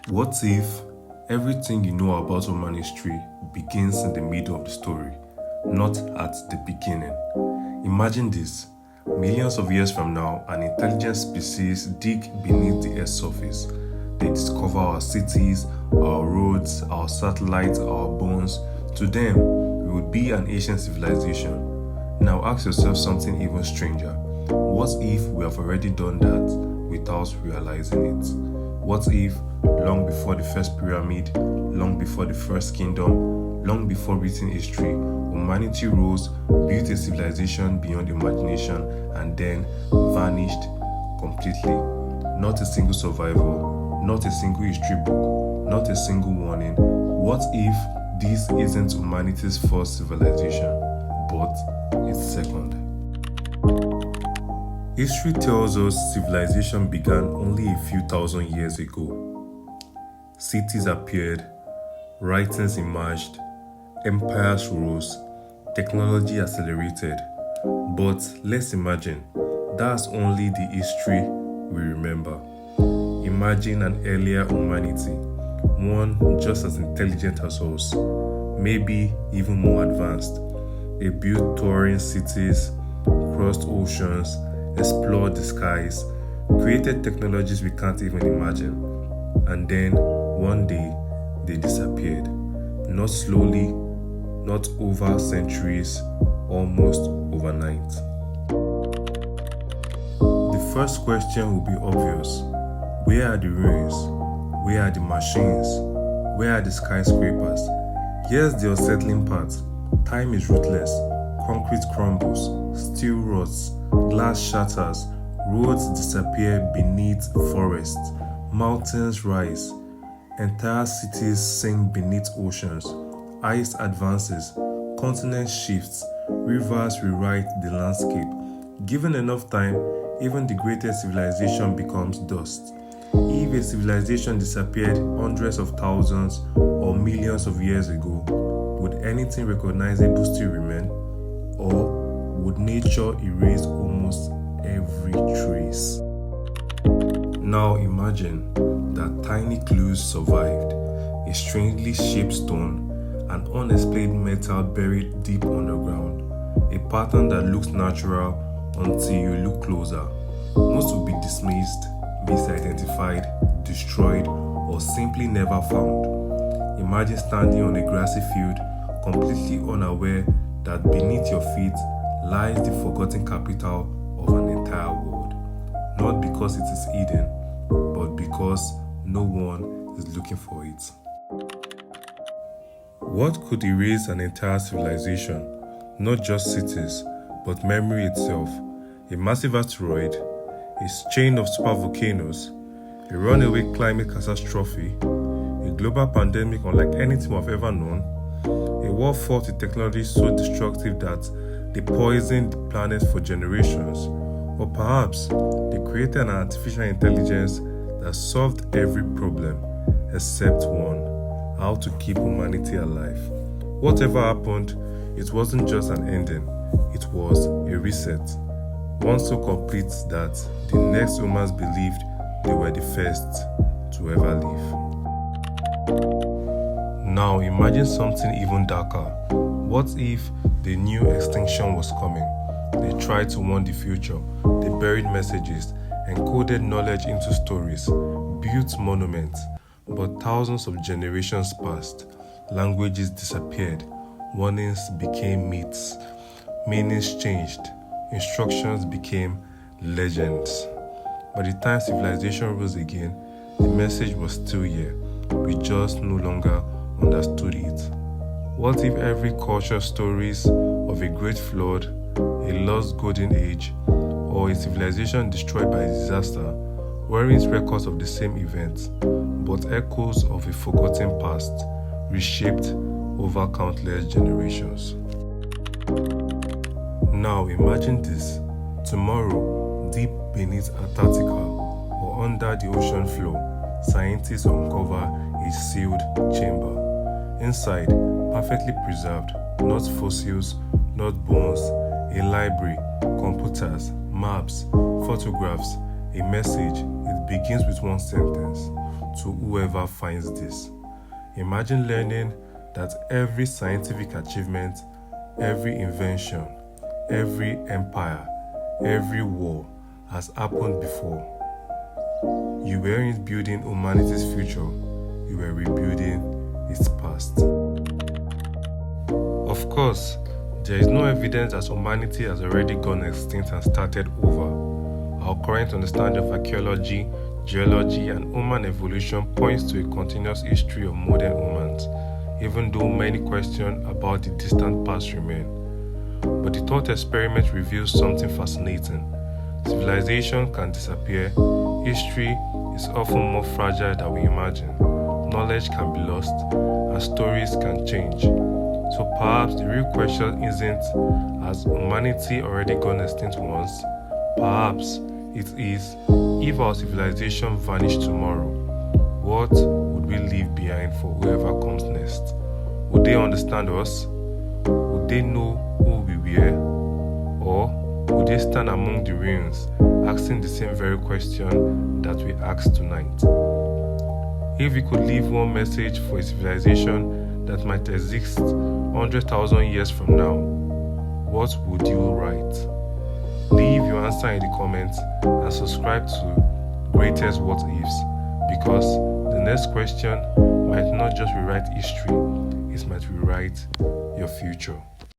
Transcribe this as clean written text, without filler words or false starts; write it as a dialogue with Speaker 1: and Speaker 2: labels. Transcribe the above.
Speaker 1: What if everything you know about human history begins in the middle of the story, not at the beginning? Imagine this. Millions of years from now, an intelligent species dig beneath the Earth's surface. They discover our cities, our roads, our satellites, our bones. To them, we would be an ancient civilization. Now ask yourself something even stranger. What if we have already done that without realizing it? What if, long before the first pyramid, long before the first kingdom, long before written history, humanity rose, built a civilization beyond imagination, and then vanished completely? Not a single survivor, not a single history book, not a single warning. What if this isn't humanity's first civilization, but its second? History tells us civilization began only a few thousand years ago. Cities appeared, writings emerged, empires rose, technology accelerated. But let's imagine that's only the history we remember. Imagine an earlier humanity, one just as intelligent as us, maybe even more advanced. They built towering cities, crossed oceans, explored the skies, created technologies we can't even imagine. And then, one day, they disappeared. Not slowly, not over centuries, almost overnight. The first question will be obvious. Where are the ruins? Where are the machines? Where are the skyscrapers? Here's the unsettling part. Time is ruthless. Concrete crumbles, steel rots, glass shatters, roads disappear beneath forests, mountains rise, entire cities sink beneath oceans, ice advances, continent shifts, rivers rewrite the landscape. Given enough time, even the greatest civilization becomes dust. If a civilization disappeared hundreds of thousands or millions of years ago, would anything recognizable still remain? Or would nature erase almost every trace? Now imagine that tiny clues survived. A strangely shaped stone, an unexplained metal buried deep underground, a pattern that looks natural until you look closer. Most would be dismissed, misidentified, destroyed, or simply never found. Imagine standing on a grassy field, completely unaware that beneath your feet lies the forgotten capital of an entire world. Not because it is hidden, but because no one is looking for it. What could erase an entire civilization? Not just cities, but memory itself. A massive asteroid, a chain of supervolcanoes, a runaway climate catastrophe, a global pandemic unlike anything we've ever known, a war fought with technology so destructive that they poisoned the planet for generations. Or perhaps they created an artificial intelligence that solved every problem except one: how to keep humanity alive. Whatever happened, it wasn't just an ending, it was a reset. One so complete that the next humans believed they were the first to ever live. Now imagine something even darker. What if they knew extinction was coming? They tried to warn the future. They buried messages, encoded knowledge into stories, built monuments. But thousands of generations passed. Languages disappeared. Warnings became myths. Meanings changed. Instructions became legends. By the time civilization rose again, the message was still here. We just no longer understood it. What if every culture stories of a great flood, a lost golden age, or a civilization destroyed by a disaster weren't records of the same event, but echoes of a forgotten past, reshaped over countless generations? Now imagine this. Tomorrow, deep beneath Antarctica or under the ocean floor, scientists uncover a sealed chamber. Inside, perfectly preserved, not fossils, not bones, a library, computers, maps, photographs, a message. It begins with one sentence: to whoever finds this. Imagine learning that every scientific achievement, every invention, every empire, every war has happened before. You weren't building humanity's future, you were rebuilding its past. Of course, there is no evidence that humanity has already gone extinct and started over. Our current understanding of archaeology, geology, and human evolution points to a continuous history of modern humans, even though many questions about the distant past remain. But the thought experiment reveals something fascinating. Civilization can disappear, history is often more fragile than we imagine, knowledge can be lost, and stories can change. So perhaps the real question isn't, has humanity already gone extinct once? Perhaps it is, if our civilization vanished tomorrow, what would we leave behind for whoever comes next? Would they understand us? Would they know who we were? Or would they stand among the ruins, asking the same very question that we asked tonight? If we could leave one message for a civilization that might exist 100,000 years from now, what would you write? Leave your answer in the comments and subscribe to Greatest What Ifs, because the next question might not just rewrite history, it might rewrite your future.